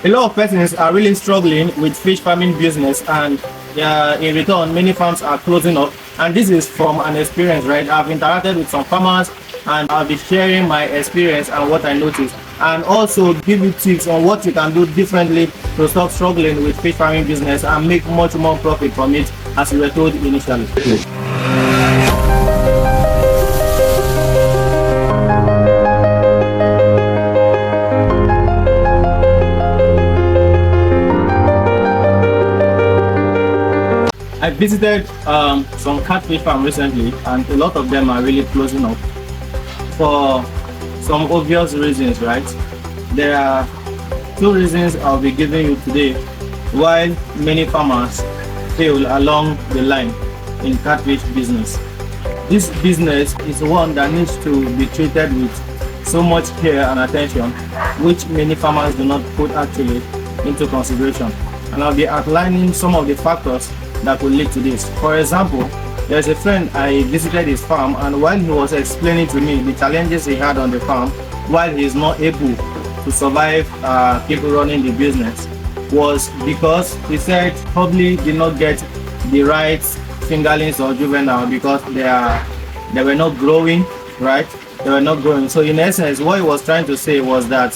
A lot of persons are really struggling with fish farming business, and in return many farms are closing up, and this is from an experience, right? I've interacted with some farmers and I'll be sharing my experience and what I noticed, and also give you tips on what you can do differently to stop struggling with fish farming business and make much more profit from it as you were told initially. I visited some catfish farm recently, and a lot of them are really closing up for some obvious reasons, right? There are two reasons I'll be giving you today why many farmers fail along the line in catfish business. This business is one that needs to be treated with so much care and attention, which many farmers do not put actually into consideration. And I'll be outlining some of the factors that could lead to this. For example, there's a friend I visited his farm, and while he was explaining to me the challenges he had on the farm, while he is not able to survive people running the business, was because he said probably did not get the right fingerlings or juvenile because they were not growing, right? They were not growing. So in essence, what he was trying to say was that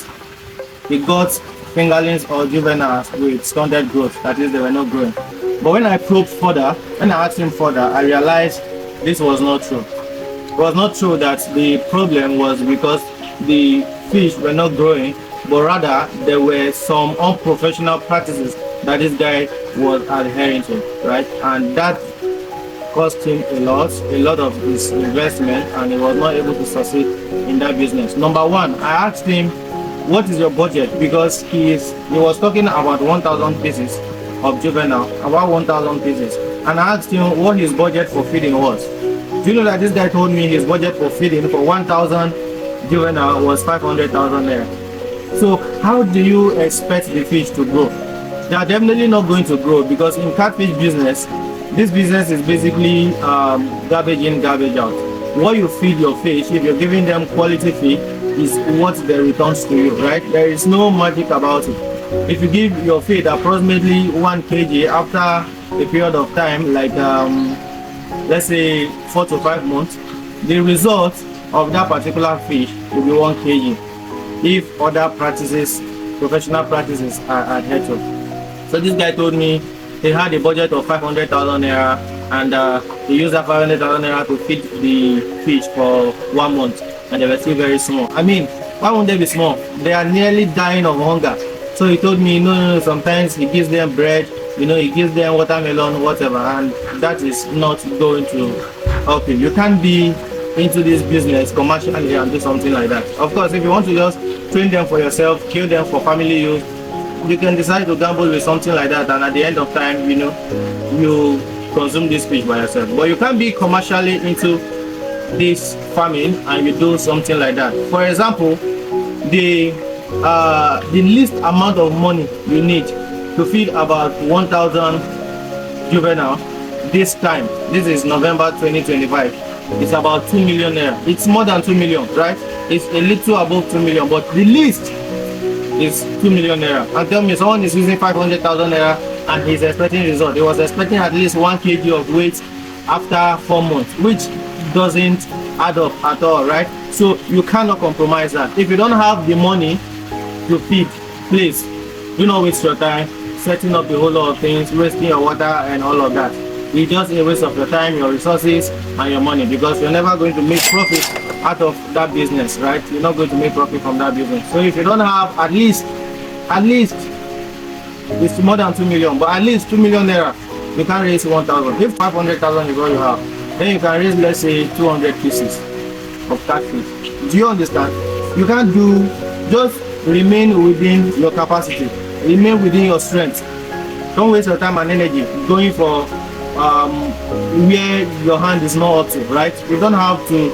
he got fingerlings or juveniles with stunted growth, that is, they were not growing. But when I probed further, when I asked him further, I realized this was not true. It was not true that the problem was because the fish were not growing, but rather there were some unprofessional practices that this guy was adhering to, right? And that cost him a lot of his investment, and he was not able to succeed in that business. Number one, I asked him, what is your budget? Because he was talking about 1,000 pieces of juvenile, about 1,000 pieces, and I asked him what his budget for feeding was. Do you know that this guy told me his budget for feeding for 1,000 juvenile was 500,000 naira? So how do you expect the fish to grow? They are definitely not going to grow, because in catfish business, this business is basically garbage in, garbage out. What you feed your fish, if you're giving them quality feed, is what they returns to you, right? There is no magic about it. If you give your feed approximately 1 kg after a period of time, like let's say 4 to 5 months, the result of that particular fish will be 1 kg if other practices, professional practices, are adhered to. So this guy told me he had a budget of 500,000 naira, and he used that 500,000 naira to feed the fish for 1 month, and they were still very small. I mean, why won't they be small? They are nearly dying of hunger. So he told me, no, sometimes he gives them bread, he gives them watermelon, whatever, and that is not going to help you. You can't be into this business commercially and do something like that. Of course, if you want to just train them for yourself, kill them for family use, you can decide to gamble with something like that, and at the end of time, you consume this fish by yourself. But you can't be commercially into this farming and you do something like that. For example, the least amount of money you need to feed about 1,000 juvenile this time, this is November 2025, it's about 2 million naira. It's more than 2 million, right? It's a little above 2 million, but the least is 2 million naira. And tell me, someone is using 500,000 naira and he's expecting result. He was expecting at least 1 kg of weight after 4 months, which doesn't add up at all, right? So you cannot compromise that. If you don't have the money to feed, please do not waste your time setting up a whole lot of things, wasting your water and all of that. It's just a waste of your time, your resources, and your money, because you're never going to make profit out of that business, right? You're not going to make profit from that business. So if you don't have at least it's more than 2 million, but at least 2 million naira, you can raise 1,000. If 500,000 is all you have, then you can raise, let's say, 200 pieces of catfish. Do you understand? You can't do, just remain within your capacity, remain within your strength. Don't waste your time and energy going for where your hand is not up to, right? You don't have to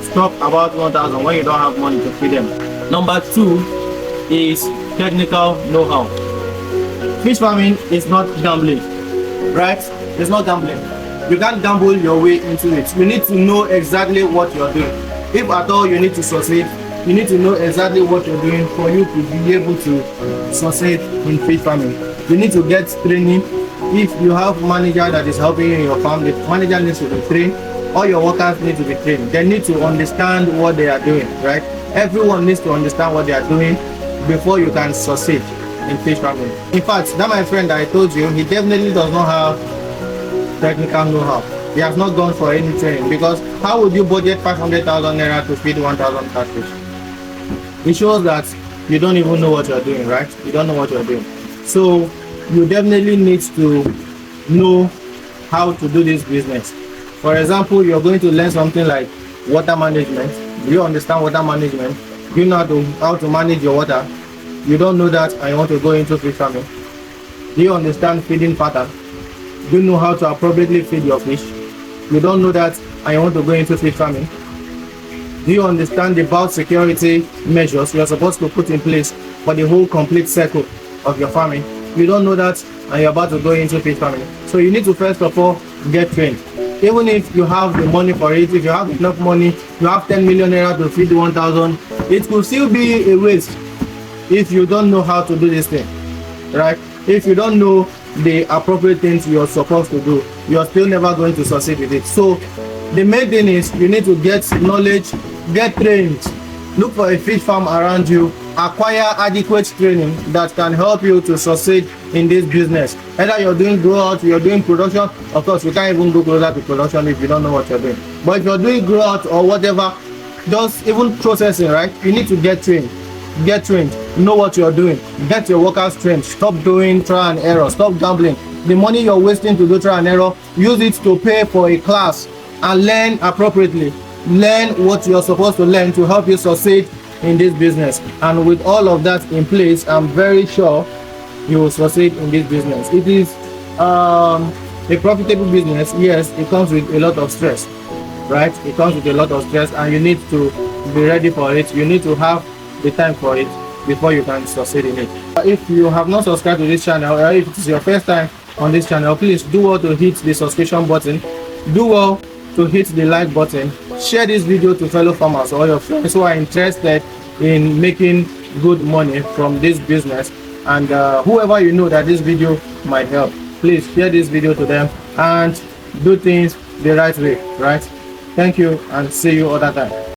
stop about 1,000 when you don't have money to feed them. Number two is technical know-how. Fish farming is not gambling, right? It's not gambling. You can't gamble your way into it. You need to know exactly what you're doing. If at all you need to succeed, You need to know exactly what you're doing for you to be able to succeed in fish farming. You need to get training. If you have manager that is helping you in your farm, the manager needs to be trained. All your workers need to be trained. They need to understand what they are doing, right? Everyone needs to understand what they are doing before you can succeed in fish farming. In fact, that my friend that I told you, he definitely does not have technical know-how. He has not gone for any training, because how would you budget 500,000 naira to feed 1,000 catfish? It shows that you don't even know what you're doing, right? You don't know what you're doing. So you definitely need to know how to do this business. For example, you're going to learn something like water management. Do you understand water management? Do you know how to manage your water? You don't know that and you want to go into fish farming. Do you understand feeding pattern? Do you know how to appropriately feed your fish? You don't know that and you want to go into fish farming. Do you understand the biosecurity measures you're supposed to put in place for the whole complete circle of your farming? You don't know that and you're about to go into fish farming. So you need to first of all get trained. Even if you have the money for it, if you have enough money, you have 10 million naira to feed 1,000, it could still be a waste if you don't know how to do this thing, right? If you don't know the appropriate things you're supposed to do, you're still never going to succeed with it. So the main thing is you need to get knowledge, get trained, look for a fish farm around you, acquire adequate training that can help you to succeed in this business. Either you're doing grow out, you're doing production. Of course, you can't even go closer to production if you don't know what you're doing. But if you're doing grow out or whatever, just even processing, right? You need to get trained. Get trained, know what you're doing, get your workers trained, stop doing try and error, stop gambling. The money you're wasting to do try and error, use it to pay for a class and learn appropriately. Learn what you're supposed to learn to help you succeed in this business. And with all of that in place, I'm very sure you will succeed in this business. It is a profitable business. Yes, it comes with a lot of stress, right? It comes with a lot of stress and you need to be ready for it. You need to have the time for it before you can succeed in it. If you have not subscribed to this channel, or if it is your first time on this channel, please do well to hit the subscription button, do well to hit the like button, share this video to fellow farmers or your friends who are interested in making good money from this business, and whoever you know that this video might help, please share this video to them and do things the right way, right? Thank you and see you other time.